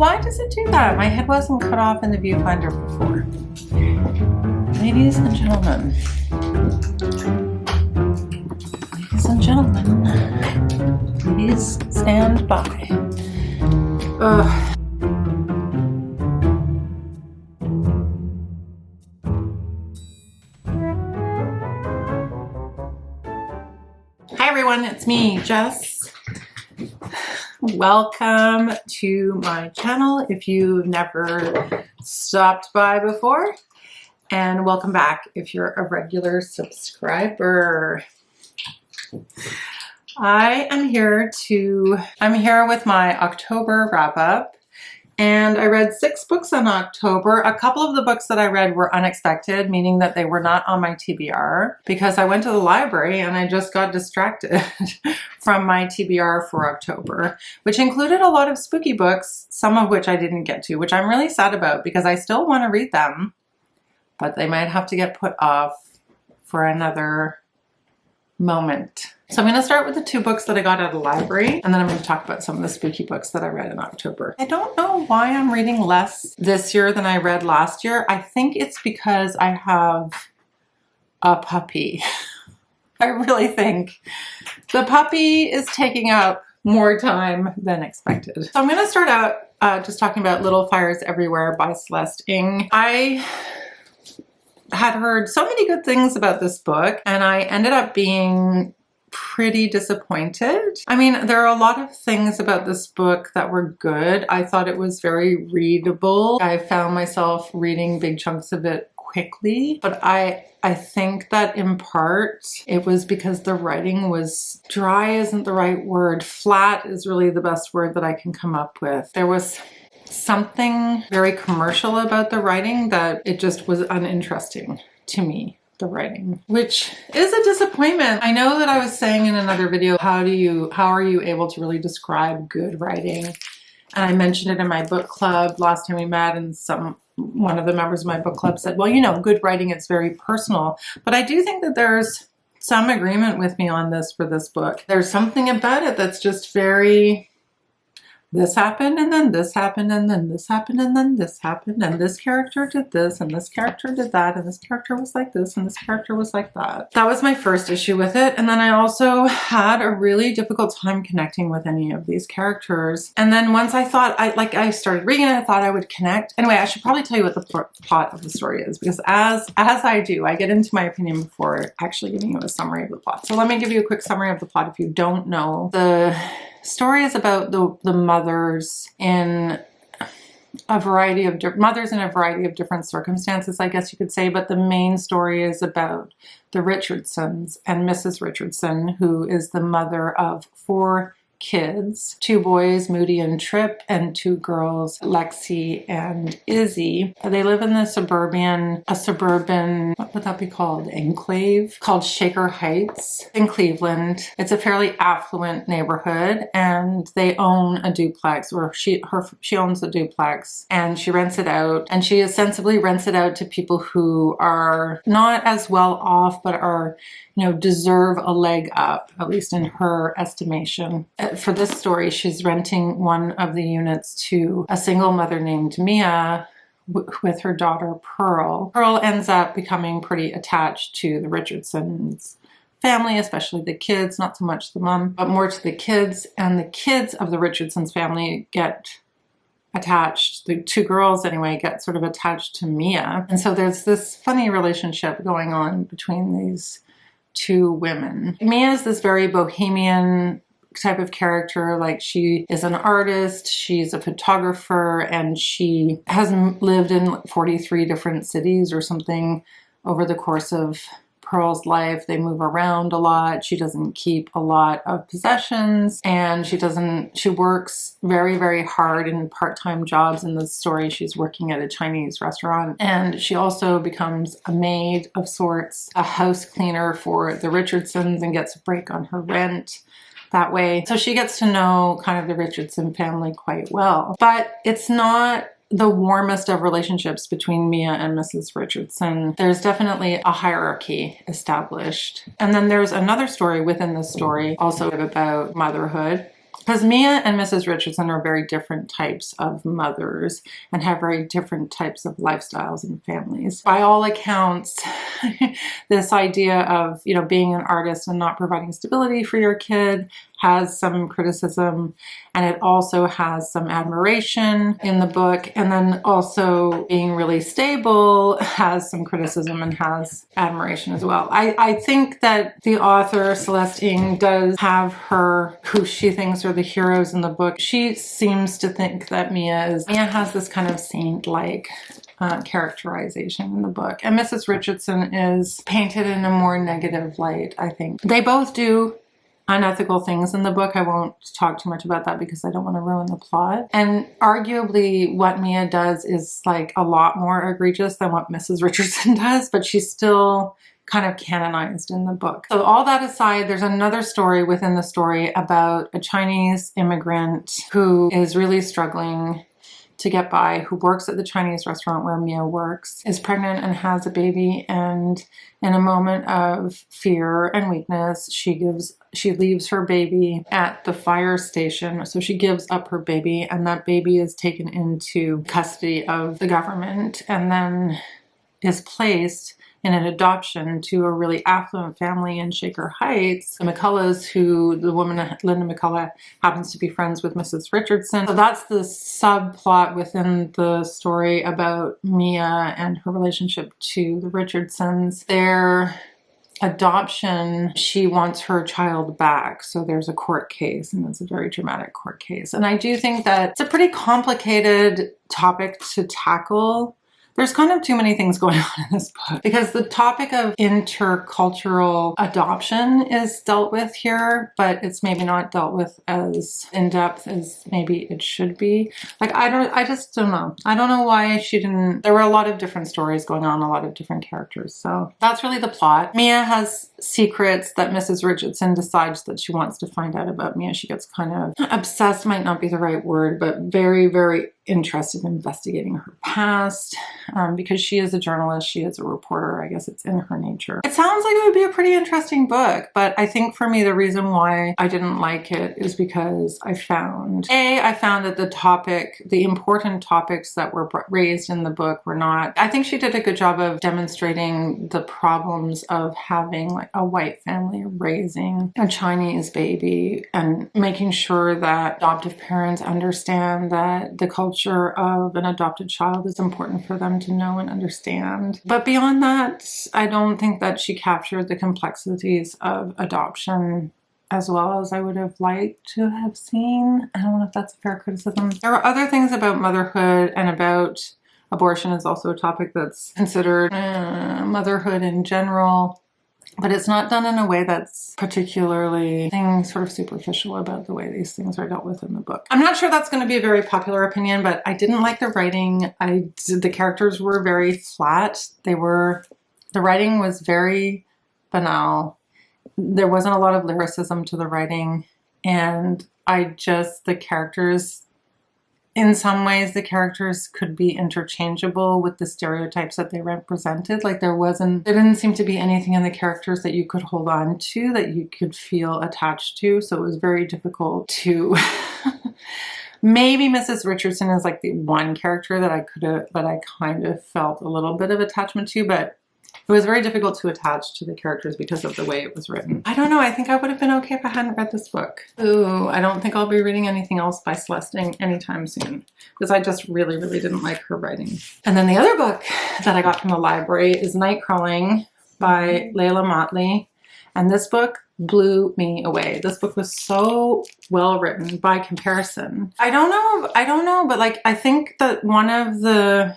why does it do that? My head wasn't cut off in the viewfinder before. Ladies and gentlemen. Ladies and gentlemen. Please stand by. Ugh. Hi everyone, it's me, Jess. Welcome to my channel if you've never stopped by before, and welcome back if you're a regular subscriber. I'm here with my October wrap up, and I read 6 books in October. A couple of the books that I read were unexpected, meaning that they were not on my TBR, because I went to the library and I just got distracted from my TBR for October, which included a lot of spooky books, some of which I didn't get to, which I'm really sad about because I still want to read them, but they might have to get put off for another moment. So I'm going to start with the 2 books that I got at the library, and then I'm going to talk about some of the spooky books that I read in October. I don't know why I'm reading less this year than I read last year. I think it's because I have a puppy. I really think the puppy is taking up more time than expected. So I'm going to start out just talking about Little Fires Everywhere by Celeste Ng. I had heard so many good things about this book, and I ended up being pretty disappointed. I mean, there are a lot of things about this book that were good. I thought it was very readable. I found myself reading big chunks of it quickly, but I think that in part it was because the writing was dry isn't the right word. Flat is really the best word that I can come up with. There was something very commercial about the writing that it just was uninteresting to me. The writing, which is a disappointment. I know that I was saying in another video, how are you able to really describe good writing? And I mentioned it in my book club last time we met, and one of the members of my book club said, well, you know, good writing is very personal. But I do think that there's some agreement with me on this for this book. There's something about it that's just very, this happened, and then this happened, and then this happened, and then this happened, and this character did this, and this character did that, and this character was like this, and this character was like that. That was my first issue with it. And then I also had a really difficult time connecting with any of these characters. And then once I thought, I started reading it, I thought I would connect. Anyway, I should probably tell you what the plot of the story is, because as I do, I get into my opinion before actually giving you a summary of the plot. So let me give you a quick summary of the plot if you don't know. The story is about the mothers in a variety of different circumstances, I guess you could say, but the main story is about the Richardsons and Mrs. Richardson, who is the mother of 4 kids, 2 boys, Moody and Trip, and 2 girls, Lexi and Izzy. They live in a suburban, what would that be called? Enclave called Shaker Heights in Cleveland. It's a fairly affluent neighborhood, and they own a duplex, or she owns a duplex, and she rents it out, and she ostensibly rents it out to people who are not as well off, but are, you know, deserve a leg up, at least in her estimation. For this story, she's renting one of the units to a single mother named Mia with her daughter Pearl. Pearl ends up becoming pretty attached to the Richardsons family, especially the kids, not so much the mom, but more to the kids. And the kids of the Richardsons family get attached, the 2 girls anyway, get sort of attached to Mia. And so there's this funny relationship going on between these 2 women. Mia is this very bohemian type of character. Like, she is an artist, she's a photographer, and she has lived in 43 different cities or something over the course of Pearl's life. They move around a lot. She doesn't keep a lot of possessions, and she works very, very hard in part-time jobs. In the story, she's working at a Chinese restaurant, and she also becomes a maid of sorts, a house cleaner for the Richardsons, and gets a break on her rent that way. So she gets to know kind of the Richardson family quite well. But it's not the warmest of relationships between Mia and Mrs. Richardson. There's definitely a hierarchy established. And then there's another story within the story also about motherhood Because Mia and Mrs. Richardson are very different types of mothers and have very different types of lifestyles and families. By all accounts, this idea of, you know, being an artist and not providing stability for your kid has some criticism, and it also has some admiration in the book. And then also being really stable has some criticism and has admiration as well. I think that the author, Celeste Ng, does have who she thinks are the heroes in the book. She seems to think that Mia has this kind of saint-like characterization in the book. And Mrs. Richardson is painted in a more negative light, I think. They both do unethical things in the book. I won't talk too much about that because I don't want to ruin the plot. And arguably what Mia does is like a lot more egregious than what Mrs. Richardson does, but she's still kind of canonized in the book. So all that aside, there's another story within the story about a Chinese immigrant who is really struggling to get by, who works at the Chinese restaurant where Mia works, is pregnant and has a baby, and in a moment of fear and weakness, she leaves her baby at the fire station. So she gives up her baby, and that baby is taken into custody of the government and then is placed in an adoption to a really affluent family in Shaker Heights. The McCulloughs, who the woman, Linda McCullough, happens to be friends with Mrs. Richardson. So that's the subplot within the story about Mia and her relationship to the Richardsons. Their adoption, she wants her child back. So there's a court case, and it's a very dramatic court case. And I do think that it's a pretty complicated topic to tackle. There's kind of too many things going on in this book because the topic of intercultural adoption is dealt with here, but it's maybe not dealt with as in depth as maybe it should be. Like, I just don't know. I don't know why she didn't. There were a lot of different stories going on, a lot of different characters. So that's really the plot. Mia has secrets that Mrs. Richardson decides that she wants to find out about. Mia, she gets kind of obsessed, might not be the right word, but very, very interested in investigating her past because she is a journalist, she is a reporter. I guess it's in her nature. It sounds like it would be a pretty interesting book, but I think for me the reason why I didn't like it is because I found that the important topics that were raised in the book were not. I think she did a good job of demonstrating the problems of having like a white family raising a Chinese baby and making sure that adoptive parents understand that the culture of an adopted child is important for them to know and understand. But beyond that, I don't think that she captured the complexities of adoption as well as I would have liked to have seen. I don't know if that's a fair criticism. There are other things about motherhood and about abortion is also a topic that's considered motherhood in general. But it's not done in a way that's particularly sort of superficial about the way these things are dealt with in the book. I'm not sure that's going to be a very popular opinion, but I didn't like the writing. The characters were very flat. The writing was very banal. There wasn't a lot of lyricism to the writing. And the characters, in some ways, the characters could be interchangeable with the stereotypes that they represented. Like there didn't seem to be anything in the characters that you could hold on to, that you could feel attached to. So it was very difficult to, maybe Mrs. Richardson is like the one character that I kind of felt a little bit of attachment to, but it was very difficult to attach to the characters because of the way it was written. I don't know. I think I would have been okay if I hadn't read this book. Ooh, I don't think I'll be reading anything else by Celeste Ng anytime soon because I just really, really didn't like her writing. And then the other book that I got from the library is Nightcrawling by Leila Mottley. And this book blew me away. This book was so well written by comparison. I don't know, but like I think that one of the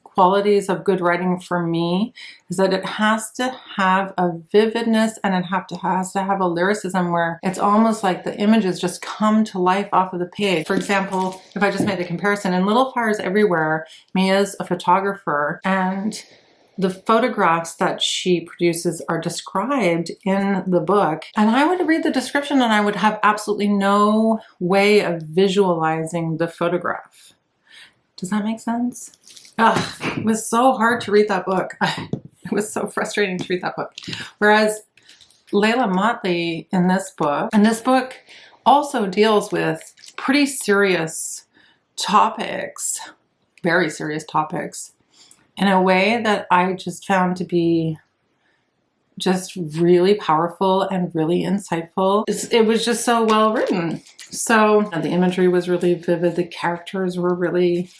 qualities of good writing for me is that it has to have a vividness and it has to have a lyricism where it's almost like the images just come to life off of the page. For example, if I just made the comparison, in Little Fires Everywhere, Mia's a photographer and the photographs that she produces are described in the book. And I would read the description and I would have absolutely no way of visualizing the photograph. Does that make sense? Ugh, it was so hard to read that book. It was so frustrating to read that book. Whereas Leila Mottley in this book also deals with pretty serious topics, very serious topics, in a way that I just found to be just really powerful and really insightful. It was just so well written. So the imagery was really vivid. The characters were really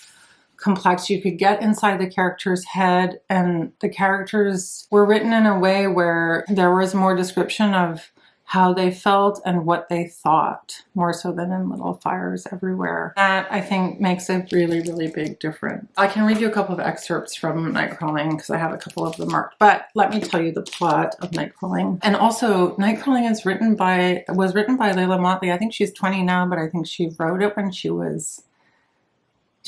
complex. You could get inside the character's head, and the characters were written in a way where there was more description of how they felt and what they thought, more so than in Little Fires Everywhere. That, I think, makes a really, really big difference. I can read you a couple of excerpts from Nightcrawling because I have a couple of them marked, but let me tell you the plot of Nightcrawling. And also, Nightcrawling was written by Leila Mottley. I think she's 20 now, but I think she wrote it when she was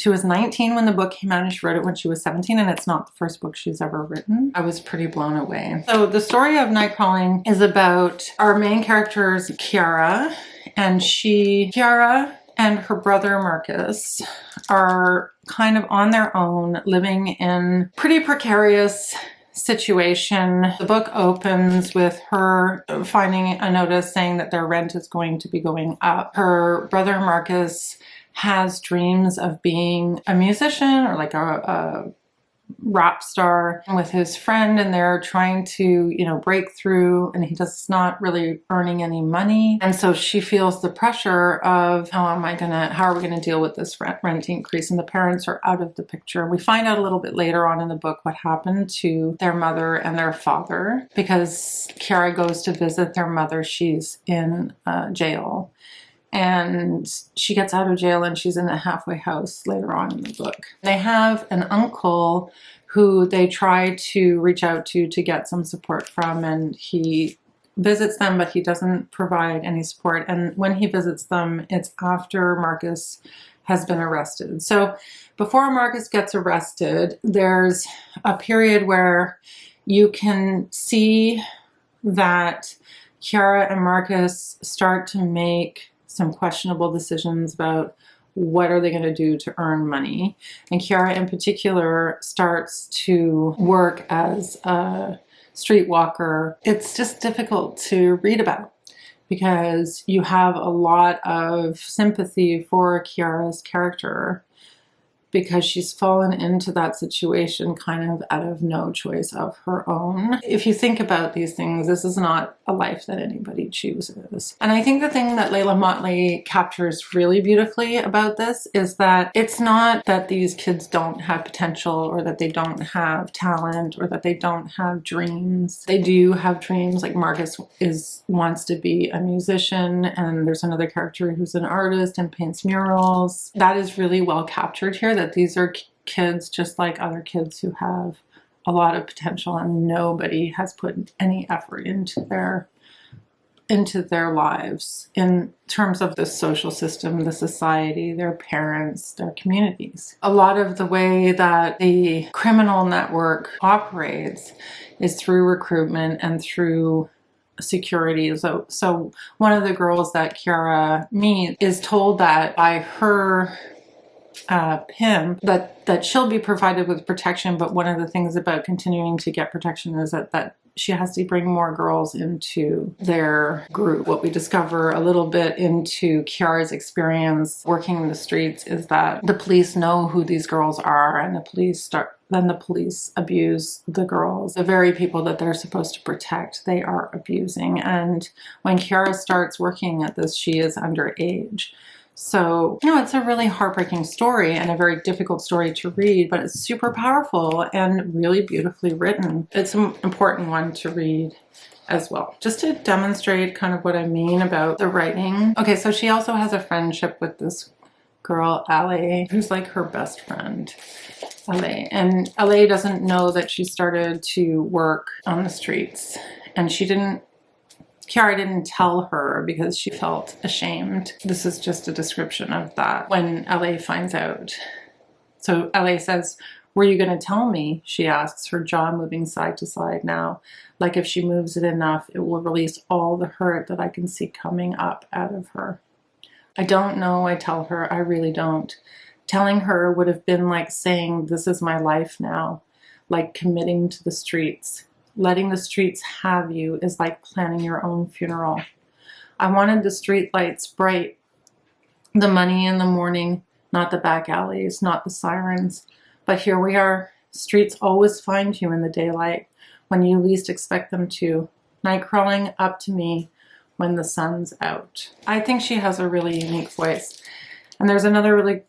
19 when the book came out, and she wrote it when she was 17, and it's not the first book she's ever written. I was pretty blown away. So the story of Nightcrawling is about our main characters, Kiara, and Kiara and her brother Marcus are kind of on their own, living in pretty precarious situation. The book opens with her finding a notice saying that their rent is going to be going up. Her brother Marcus has dreams of being a musician or like a rap star with his friend, and they're trying to, break through, and he's not really earning any money. And so she feels the pressure of how are we gonna deal with this rent increase? And the parents are out of the picture. We find out a little bit later on in the book what happened to their mother and their father, because Kiara goes to visit their mother. She's in jail. And she gets out of jail and she's in a halfway house later on in the book. They have an uncle who they try to reach out to get some support from, and he visits them, but he doesn't provide any support. And when he visits them, it's after Marcus has been arrested. So before Marcus gets arrested, there's a period where you can see that Kiara and Marcus start to make some questionable decisions about what are they going to do to earn money. And Kiara in particular starts to work as a streetwalker. It's just difficult to read about because you have a lot of sympathy for Kiara's character, because she's fallen into that situation kind of out of no choice of her own. If you think about these things, this is not a life that anybody chooses. And I think the thing that Leila Mottley captures really beautifully about this is that it's not that these kids don't have potential, or that they don't have talent, or that they don't have dreams. They do have dreams. Like Marcus wants to be a musician, and there's another character who's an artist and paints murals. That is really well captured here, that these are kids just like other kids who have a lot of potential, and nobody has put any effort into their lives in terms of the social system, the society, their parents, their communities. A lot of the way that the criminal network operates is through recruitment and through security. So one of the girls that Kiara meets is told that by her pimp that she'll be provided with protection, but one of the things about continuing to get protection is that she has to bring more girls into their group. What we discover a little bit into Kiara's experience working in the streets is that the police know who these girls are, and the police abuse the girls. The very people that they're supposed to protect, they are abusing. And when Kiara starts working at this, she is underage. So, it's a really heartbreaking story and a very difficult story to read, but it's super powerful and really beautifully written. It's an important one to read as well, just to demonstrate kind of what I mean about the writing. Okay, so she also has a friendship with this girl, Ale, who's like her best friend, Ale. And Ale doesn't know that she started to work on the streets, and Kiara didn't tell her because she felt ashamed. This is just a description of that when LA finds out. So LA says, "Were you going to tell me?" she asks, her jaw moving side to side now. Like if she moves it enough, it will release all the hurt that I can see coming up out of her. I don't know, I tell her. I really don't. Telling her would have been like saying, "This is my life now," like committing to the streets. Letting the streets have you is like planning your own funeral. I wanted the street lights bright, the money in the morning, not the back alleys, not the sirens. But here we are. Streets always find you in the daylight when you least expect them to. Nightcrawling up to me when the sun's out. I think she has a really unique voice. And there's another really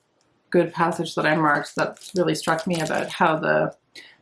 good passage that I marked that really struck me about how the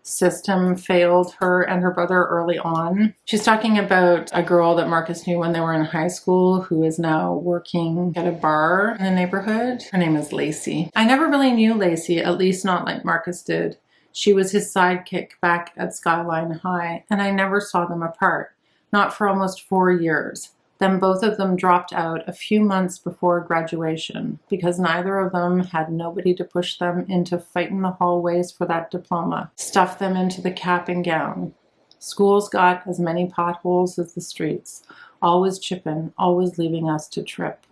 system failed her and her brother early on. She's talking about a girl that Marcus knew when they were in high school who is now working at a bar in the neighborhood. Her name is Lacey. I never really knew Lacey, at least not like Marcus did. She was his sidekick back at Skyline High, and I never saw them apart, not for almost 4 years. Then both of them dropped out a few months before graduation because neither of them had nobody to push them into fighting the hallways for that diploma, stuff them into the cap and gown. School's got as many potholes as the streets, always chipping, always leaving us to trip.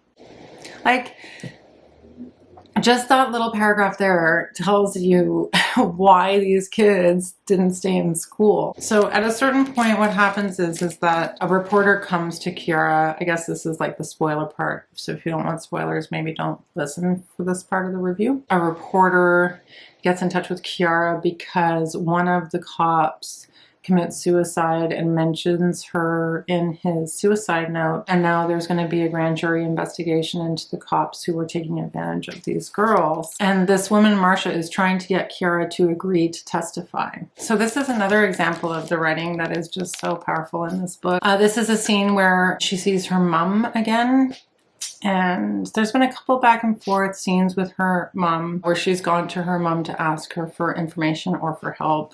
Like, just that little paragraph there tells you why these kids didn't stay in school. So at a certain point, what happens is that a reporter comes to Kiara. I guess this is like the spoiler part. So if you don't want spoilers, maybe don't listen for this part of the review. A reporter gets in touch with Kiara because one of the cops commits suicide and mentions her in his suicide note. And now there's going to be a grand jury investigation into the cops who were taking advantage of these girls. And this woman, Marcia, is trying to get Kiara to agree to testify. So this is another example of the writing that is just so powerful in this book. This is a scene where she sees her mom again. And there's been a couple back and forth scenes with her mom where she's gone to her mom to ask her for information or for help.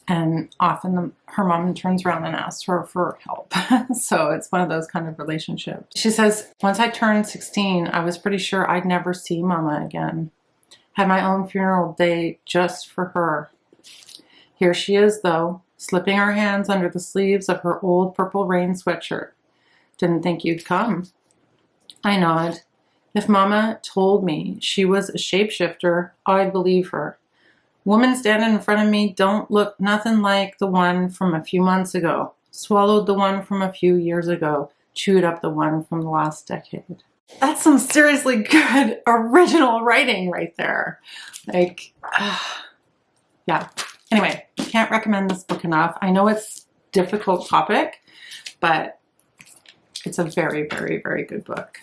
And often her mom turns around and asks her for help. So it's one of those kind of relationships. She says, once I turned 16, I was pretty sure I'd never see Mama again. Had my own funeral day just for her. Here she is, though, slipping her hands under the sleeves of her old Purple Rain sweatshirt. Didn't think you'd come. I nod. If Mama told me she was a shapeshifter, I'd believe her. Woman standing in front of me don't look nothing like the one from a few months ago. Swallowed the one from a few years ago. Chewed up the one from the last decade. That's some seriously good original writing right there. Like, yeah. Anyway, can't recommend this book enough. I know it's a difficult topic, but it's a very, very, very good book.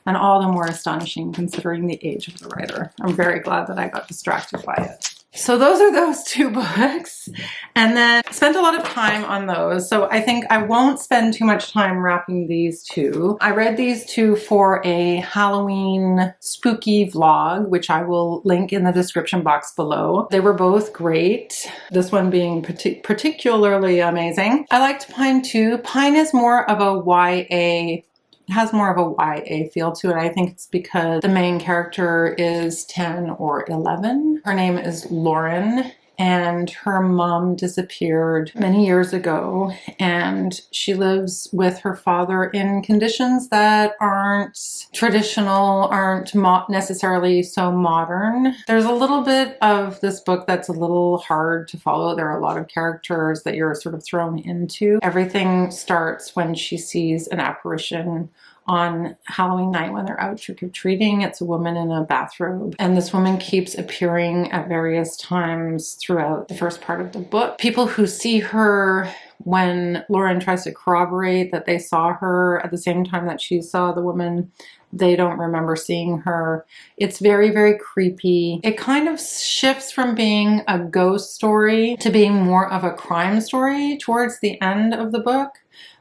And all the more astonishing considering the age of the writer. I'm very glad that I got distracted by it. So those are those two books, and then I spent a lot of time on those. So I think I won't spend too much time wrapping these two. I read these two for a Halloween spooky vlog, which I will link in the description box below. They were both great. This one being particularly amazing. I liked Pine too. Pine is more of a YA. It has more of a YA feel to it. I think it's because the main character is 10 or 11. Her name is Lauren, and her mom disappeared many years ago, and she lives with her father in conditions that aren't traditional, aren't necessarily so modern. There's a little bit of this book that's a little hard to follow. There are a lot of characters that you're sort of thrown into. Everything starts when she sees an apparition on Halloween night when they're out trick-or-treating. It's a woman in a bathrobe, and this woman keeps appearing at various times throughout the first part of the book. People who see her when Lauren tries to corroborate that they saw her at the same time that she saw the woman, they don't remember seeing her. It's very, very creepy. It kind of shifts from being a ghost story to being more of a crime story towards the end of the book,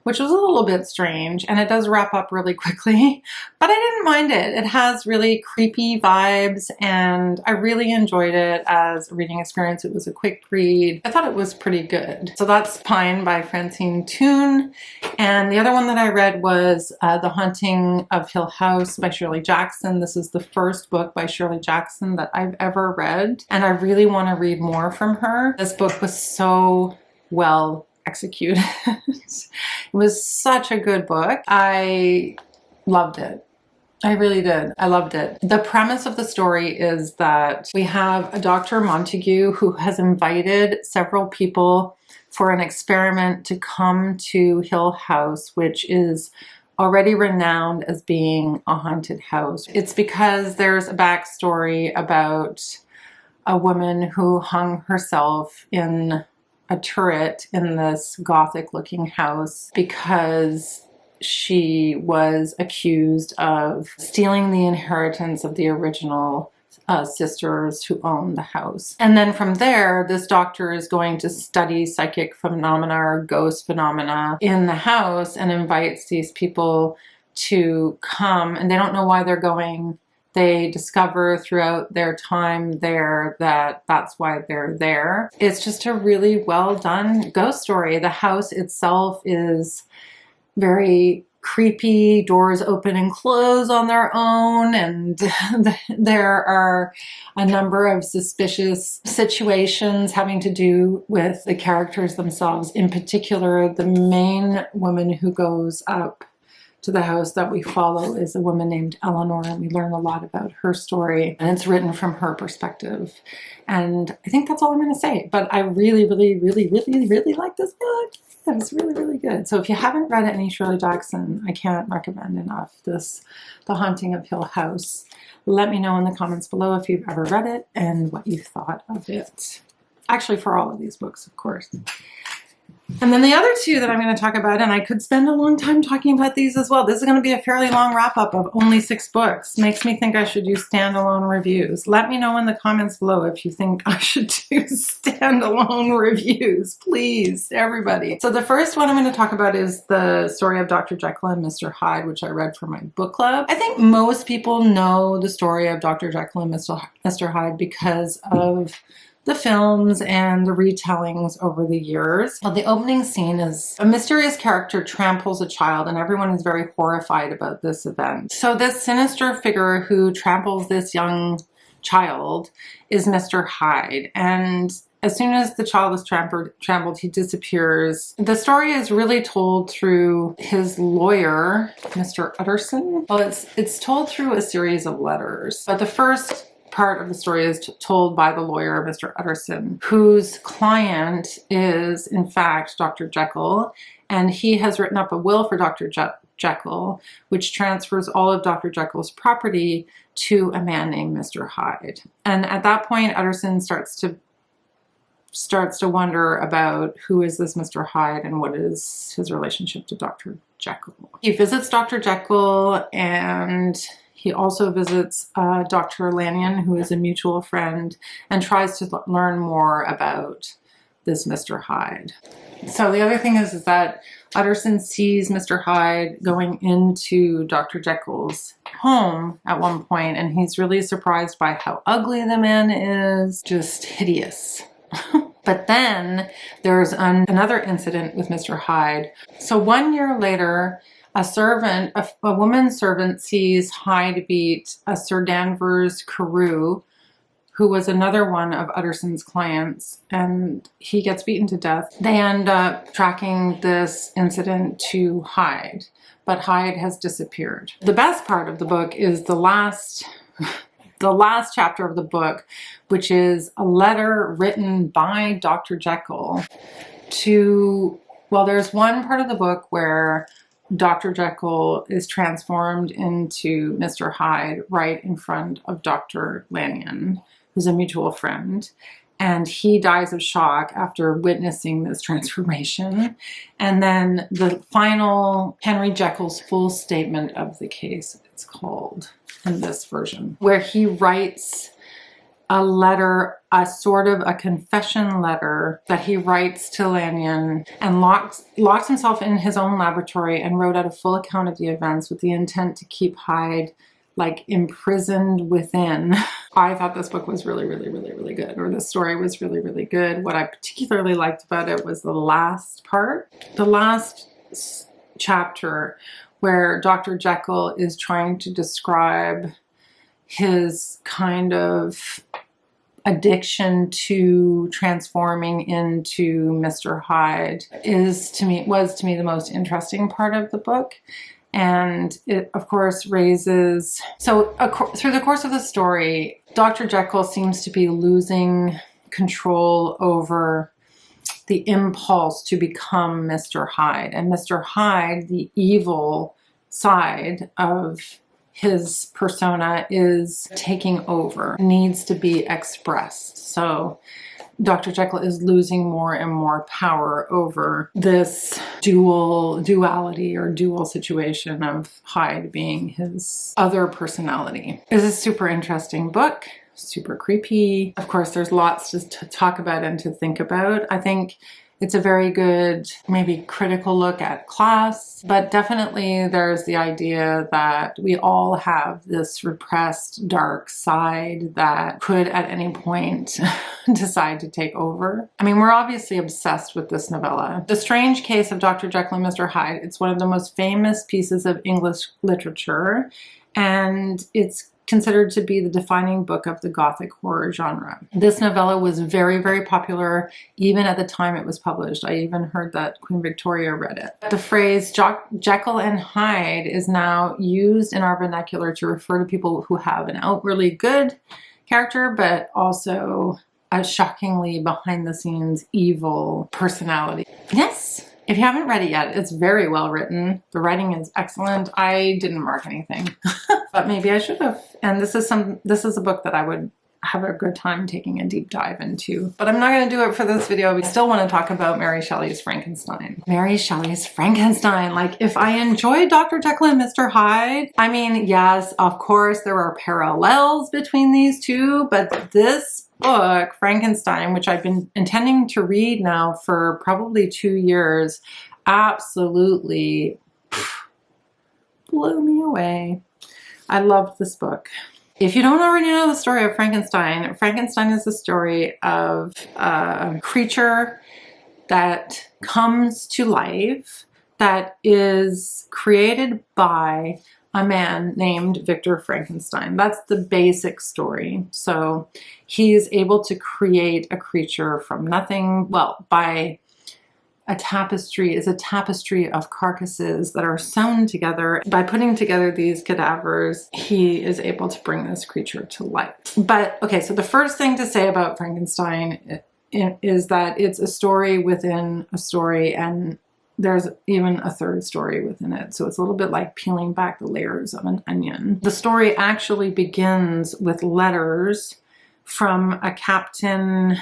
which was a little bit strange, and it does wrap up really quickly, but I didn't mind it. It has really creepy vibes, and I really enjoyed it as a reading experience. It was a quick read. I thought it was pretty good. So that's Pine by Francine Toon, and the other one that I read was The Haunting of Hill House by Shirley Jackson. This is the first book by Shirley Jackson that I've ever read, and I really want to read more from her. This book was so well executed. It was such a good book. I loved it. I really did. I loved it. The premise of the story is that we have a Dr. Montague who has invited several people for an experiment to come to Hill House, which is already renowned as being a haunted house. It's because there's a backstory about a woman who hung herself in a turret in this gothic looking house because she was accused of stealing the inheritance of the original sisters who owned the house. And then from there, this doctor is going to study psychic phenomena or ghost phenomena in the house and invites these people to come, and they don't know why they're going. They discover throughout their time there that that's why they're there. It's just a really well done ghost story. The house itself is very creepy. Doors open and close on their own, and there are a number of suspicious situations having to do with the characters themselves. In particular, the main woman who goes up to the house that we follow is a woman named Eleanor, and we learn a lot about her story, and it's written from her perspective. And I think that's all I'm going to say, but I really, really, really, really, really like this book. It was really, really good. So if you haven't read any Shirley Jackson, I can't recommend enough The Haunting of Hill House. Let me know in the comments below if you've ever read it and what you thought of it. Actually, for all of these books, of course. And then the other two that I'm going to talk about, and I could spend a long time talking about these as well. This is going to be a fairly long wrap-up of only 6 books. Makes me think I should do standalone reviews. Let me know in the comments below if you think I should do standalone reviews. Please, everybody. So the first one I'm going to talk about is the story of Dr. Jekyll and Mr. Hyde, which I read for my book club. I think most people know the story of Dr. Jekyll and Mr. Hyde because of the films and the retellings over the years. Well, the opening scene is a mysterious character tramples a child, and everyone is very horrified about this event. So this sinister figure who tramples this young child is Mr. Hyde, and as soon as the child is trampled, he disappears. The story is really told through his lawyer, Mr. Utterson. Well, it's told through a series of letters, but the first part of the story is told by the lawyer, Mr. Utterson, whose client is, in fact, Dr. Jekyll, and he has written up a will for Dr. Jekyll, which transfers all of Dr. Jekyll's property to a man named Mr. Hyde. And at that point, Utterson starts to wonder about who is this Mr. Hyde and what is his relationship to Dr. Jekyll. He visits Dr. Jekyll, and he also visits Dr. Lanyon, who is a mutual friend, and tries to learn more about this Mr. Hyde. So the other thing is that Utterson sees Mr. Hyde going into Dr. Jekyll's home at one point, and he's really surprised by how ugly the man is, just hideous. But then there's another incident with Mr. Hyde. So 1 year later, a woman servant sees Hyde beat a Sir Danvers Carew, who was another one of Utterson's clients, and he gets beaten to death. They end up tracking this incident to Hyde, but Hyde has disappeared. The best part of the book is the last chapter of the book, which is a letter written by Dr. Jekyll to, well, there's one part of the book where Dr. Jekyll is transformed into Mr. Hyde right in front of Dr. Lanyon, who's a mutual friend, and he dies of shock after witnessing this transformation. And then the final Henry Jekyll's full statement of the case, it's called in this version, where he writes a letter, a sort of a confession letter that he writes to Lanyon, and locks himself in his own laboratory and wrote out a full account of the events with the intent to keep Hyde like imprisoned within. I thought this book was really, really, really, really good, or the story was really, really good. What I particularly liked about it was the last part, the last chapter, where Dr. Jekyll is trying to describe his kind of addiction to transforming into Mr. Hyde was to me the most interesting part of the book. And it, of course, raises... So through the course of the story, Dr. Jekyll seems to be losing control over the impulse to become Mr. Hyde. And Mr. Hyde, the evil side of his persona is taking over, needs to be expressed. So Dr. Jekyll is losing more and more power over this duality or dual situation of Hyde being his other personality. It's a super interesting book, super creepy. Of course, there's lots to talk about and to think about. I think it's a very good, maybe critical look at class, but definitely there's the idea that we all have this repressed dark side that could at any point decide to take over. I mean, we're obviously obsessed with this novella. The Strange Case of Dr. Jekyll and Mr. Hyde. It's one of the most famous pieces of English literature, and it's considered to be the defining book of the Gothic horror genre. This novella was very, very popular even at the time it was published. I even heard that Queen Victoria read it. The phrase Jekyll and Hyde is now used in our vernacular to refer to people who have an outwardly good character, but also a shockingly behind-the-scenes evil personality. Yes! If you haven't read it yet, it's very well written. The writing is excellent. I didn't mark anything, but maybe I should have. And this is a book that I would have a good time taking a deep dive into. But I'm not going to do it for this video. We still want to talk about Mary Shelley's Frankenstein. Mary Shelley's Frankenstein. Like, if I enjoyed Dr. Jekyll and Mr. Hyde, I mean, yes, of course, there are parallels between these two, but this book, Frankenstein, which I've been intending to read now for probably 2 years, absolutely blew me away. I loved this book. If you don't already know the story of Frankenstein, Frankenstein is the story of a creature that comes to life that is created by a man named Victor Frankenstein. That's the basic story. So he's able to create a creature from nothing, well, by a tapestry of carcasses that are sewn together. By putting together these cadavers, he is able to bring this creature to life. But okay, so the first thing to say about Frankenstein is that it's a story within a story, and there's even a third story within it. So it's a little bit like peeling back the layers of an onion. The story actually begins with letters from a Captain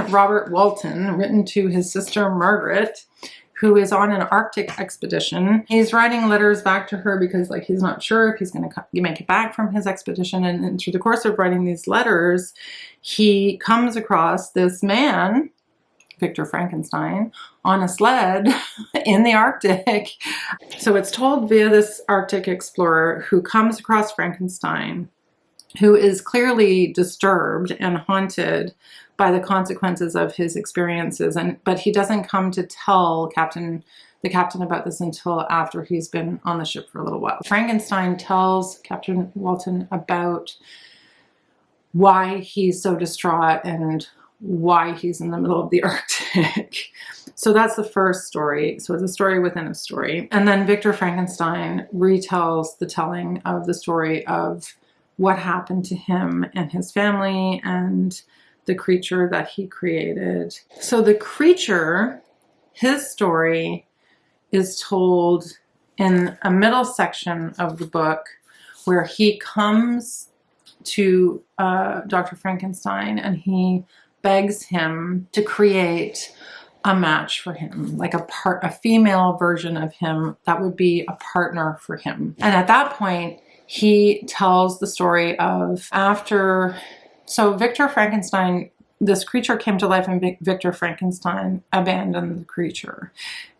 Robert Walton, written to his sister Margaret, who is on an Arctic expedition. He's writing letters back to her because, like, he's not sure if he's going to make it back from his expedition. And through the course of writing these letters, he comes across this man, Victor Frankenstein, on a sled in the Arctic. So it's told via this Arctic explorer who comes across Frankenstein, who is clearly disturbed and haunted by the consequences of his experiences, but he doesn't come to tell the captain about this until after he's been on the ship for a little while. Frankenstein tells Captain Walton about why he's so distraught and why he's in the middle of the Arctic. So that's the first story. So it's a story within a story. And then Victor Frankenstein retells the telling of the story of what happened to him and his family and the creature that he created. So the creature, his story, is told in a middle section of the book where he comes to Dr. Frankenstein and he begs him to create a match for him, like a female version of him that would be a partner for him. And at that point, he tells the story of so Victor Frankenstein, this creature came to life and Victor Frankenstein abandoned the creature.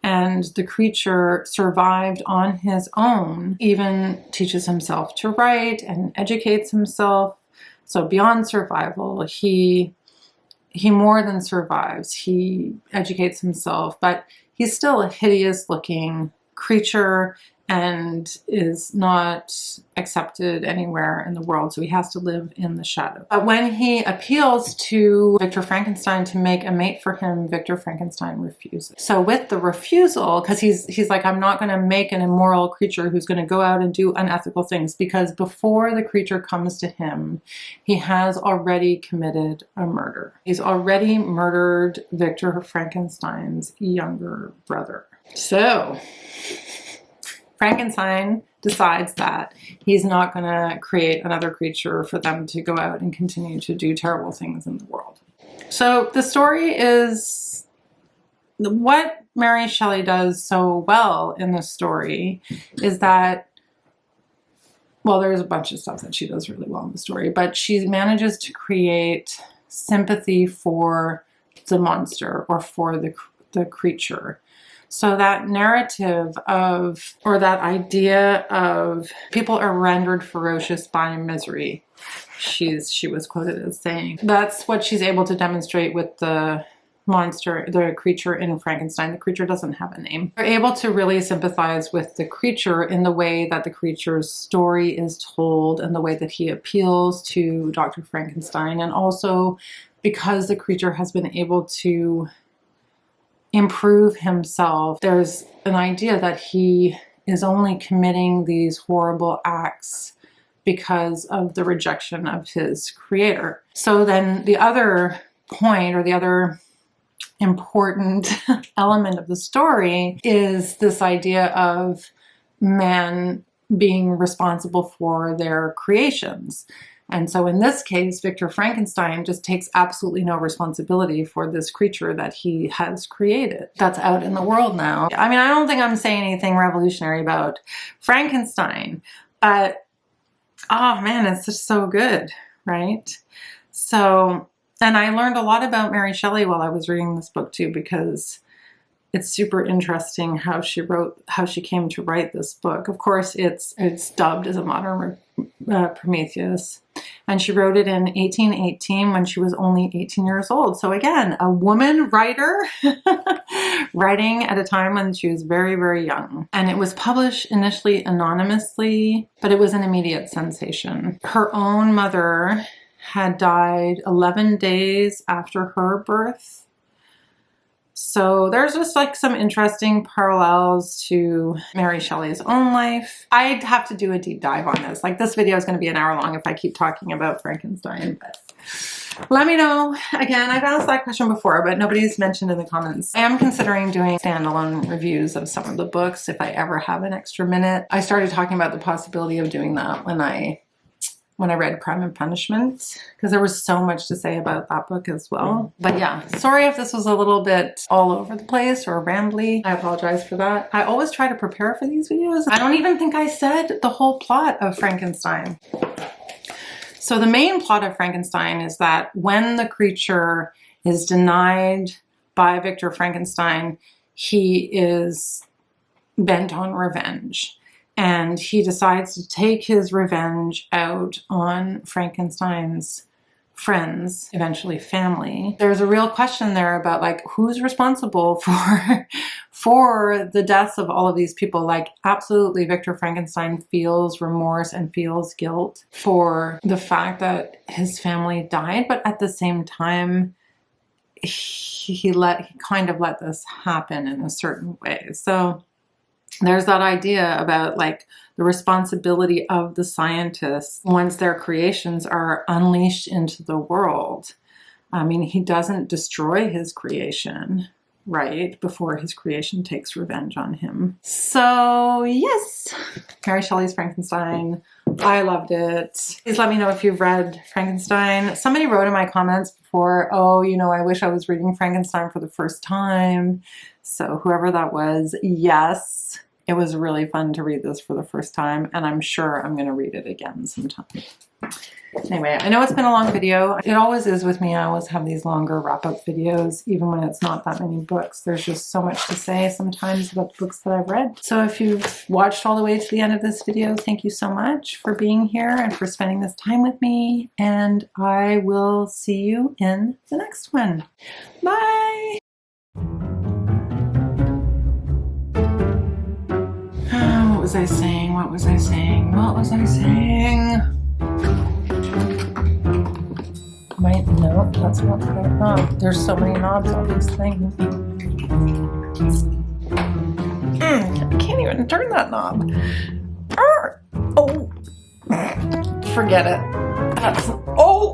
And the creature survived on his own, even teaches himself to write and educates himself. So beyond survival, he more than survives. He educates himself, but he's still a hideous looking creature and is not accepted anywhere in the world. So he has to live in the shadow. But when he appeals to Victor Frankenstein to make a mate for him, Victor Frankenstein refuses. So with the refusal, because he's like, I'm not going to make an immoral creature who's going to go out and do unethical things, because before the creature comes to him, he has already committed a murder. He's already murdered Victor Frankenstein's younger brother. So Frankenstein decides that he's not going to create another creature for them to go out and continue to do terrible things in the world. So the story is what Mary Shelley does so well in the story is that, well, there's a bunch of stuff that she does really well in the story, but she manages to create sympathy for the monster or for the creature. So that narrative of, or that idea of people are rendered ferocious by misery, she was quoted as saying. That's what she's able to demonstrate with the monster, the creature in Frankenstein. The creature doesn't have a name. They're able to really sympathize with the creature in the way that the creature's story is told and the way that he appeals to Dr. Frankenstein. And also because the creature has been able to improve himself, there's an idea that he is only committing these horrible acts because of the rejection of his creator. So then the other point, or the other important element of the story, is this idea of man being responsible for their creations. And so in this case, Victor Frankenstein just takes absolutely no responsibility for this creature that he has created that's out in the world now. I mean, I don't think I'm saying anything revolutionary about Frankenstein, but oh man, it's just so good, right? So, and I learned a lot about Mary Shelley while I was reading this book too, because it's super interesting how she came to write this book. Of course, it's dubbed as a modern Prometheus, and she wrote it in 1818 when she was only 18 years old. So again, a woman writer writing at a time when she was very, very young. And it was published initially anonymously, but it was an immediate sensation. Her own mother had died 11 days after her birth. So there's just like some interesting parallels to Mary Shelley's own life. I'd have to do a deep dive on this. Like, this video is going to be an hour long if I keep talking about Frankenstein, but let me know. Again, I've asked that question before, but nobody's mentioned in the comments. I am considering doing standalone reviews of some of the books if I ever have an extra minute. I started talking about the possibility of doing that when I read Crime and Punishment, because there was so much to say about that book as well. But yeah, sorry if this was a little bit all over the place or rambly. I apologize for that. I always try to prepare for these videos. I don't even think I said the whole plot of Frankenstein. So the main plot of Frankenstein is that when the creature is denied by Victor Frankenstein, he is bent on revenge. And he decides to take his revenge out on Frankenstein's friends, eventually family. There's a real question there about like who's responsible for the deaths of all of these people. Like, absolutely Victor Frankenstein feels remorse and feels guilt for the fact that his family died, but at the same time he kind of let this happen in a certain way. So there's that idea about like the responsibility of the scientists once their creations are unleashed into the world. I mean, he doesn't destroy his creation, right, before his creation takes revenge on him. So yes, Mary Shelley's Frankenstein. I loved it. Please let me know if you've read Frankenstein. Somebody wrote in my comments before, oh, you know, I wish I was reading Frankenstein for the first time. So whoever that was, yes, it was really fun to read this for the first time, and I'm sure I'm going to read it again sometime. Anyway, I know it's been a long video. It always is with me. I always have these longer wrap-up videos, even when it's not that many books. There's just so much to say sometimes about the books that I've read. So if you've watched all the way to the end of this video, thank you so much for being here and for spending this time with me. And I will see you in the next one. Bye! What was I saying? What was I saying? What was I saying? Wait, no, that's not the right knob. There's so many knobs on this thing. I can't even turn that knob. Oh, forget it. That's, oh.